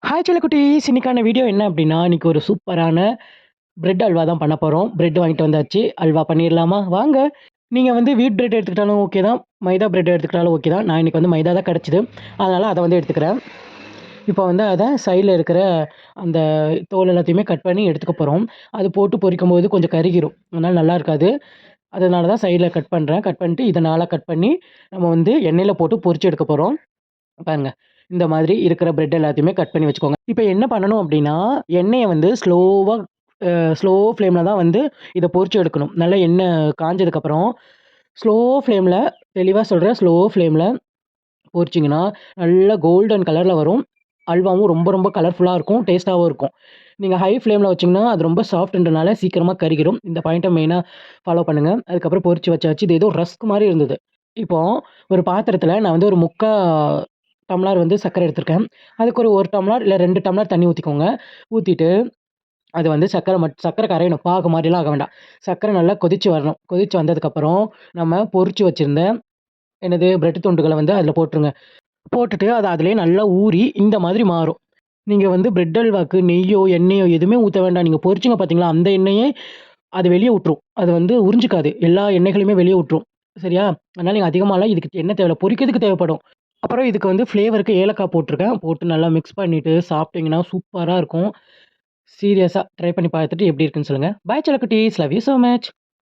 Hi செல்லக்குட்டீஸ்! இன்னைக்கான video என்ன அப்டின்னா, இன்னைக்கு ஒரு சூப்பரான பிரெட் அல்வா தான் பண்ண போறோம். பிரெட் வாங்கிட்டு வந்தாச்சு. அல்வா பண்ணிர்லாமா? வாங்க. நீங்க வந்து வீட் பிரெட் எடுத்துக்கிட்டாலும் ஓகே தான். மைதா பிரெட் எடுத்துக்கிட்டாலும் ஓகே தான். நான் இன்னைக்கு வந்து மைதா தான் கிடைச்சது. அதனால அத வந்து எடுத்துக்கிறேன். இப்போ வந்து அத சைடுல இருக்கிற அந்த தோல் எல்லாத்தையுமே கட் பண்ணி எடுத்துக்க போறோம். அது போட்டு பொரிக்கும்போது கொஞ்சம் கருகிரும். அதனால நல்லா இருக்காது. அதனால தான் சைடுல கட் பண்றேன். கட் பண்ணிட்டு இத நாலா கட் பண்ணி நம்ம வந்து எண்ணெயில போட்டு பொரிச்சு எடுக்க போறோம். பாருங்க. இந்த மாதிரி இருக்கிற பிரெட் எல்லாத்தையுமே கட் பண்ணி வச்சுக்கோங்க. இப்ப என்ன பண்ணணும் அப்டின்னா, எண்ணெய வந்து ஸ்லோ ஃப்ளேம்ல தான் வந்து இத பொரிச்சு எடுக்கணும். நல்லா எண்ணெய் காஞ்சதுக்கப்புறம், ஸ்லோ ஃப்ளேம்ல தெளிவா சொல்றேன். ஸ்லோ ஃப்ளேம்ல பொரிச்சீங்கன்னா, நல்லா கோல்டன் கலர்ல வரும். அல்வாவும் ரொம்ப ரொம்ப கலர்ஃபுல்லா இருக்கும். டேஸ்ட்டாவும் இருக்கும். நீங்க ஹை ஃப்ளேம்ல வச்சீங்கன்னா, அது ரொம்ப சாஃப்ட்ன்றனால சீக்கிரமா கருகிரும். இந்த பாயிண்ட்ட மெயினா ஃபாலோ பண்ணுங்க. அதுக்கப்புறம் பொரிச்சு வச்சாச்சு. இது ஏதோ ரஸ்க் மாரி இருந்தது. இப்போ ஒரு பாத்திரத்தில நான் வந்து ஒரு 3/4 டம்ளர் வந்து சர்க்கரை எடுத்திருக்கேன். அதுக்கு ஒரு 1 டம்ளர் இல்ல 2 டம்ளர் தண்ணி ஊத்திக்கோங்க. ஊத்திட்டு அது வந்து சர்க்கரை கரையணும். பாகு மாரிலாம் ஆக வேண்டாம். சர்க்கரை நல்லா கொதிச்சு வரணும். கொதிச்சு வந்ததுக்கப்புறம், நம்ம பொரிச்சு வச்சிருந்த பிரெட் துண்டுகள வந்து அதில போட்டுருங்க. போட்டுட்டு அது அதிலேயே நல்லா ஊறி இந்த மாதிரி மாறும். நீங்க வந்து பிரெட் அல்வாக்கு நெய்யோ, எண்ணெயோ எதுவுமே ஊத்த வேண்டாம். நீங்க பொரிச்சீங்க பார்த்தீங்களா, அந்த எண்ணெயே அது வெளிய உட்டுரும். அது வந்து உறிஞ்சிக்காது. எல்லா எண்ணெய்களையுமே வெளிய உட்டுரும். சரியா? அதனால நீங்க அதிகமாலாம் இதுக்கு எண்ணெய் தேவையில்ல. பொரிக்கிறதுக்கு தேவைப்படும். அப்புறம் இதுக்கு வந்து ஃப்ளேவருக்கு ஏலக்காய் போட்டுருக்கேன். போட்டு நல்லா மிக்ஸ் பண்ணிட்டு சாப்பிட்டீங்கன்னா சூப்பரா இருக்கும். சீரியஸா ட்ரை பண்ணி பார்த்துட்டு எப்படி இருக்குன்னு சொல்லுங்க. பாய் செல்லக்குட்டீஸ். Love you so much.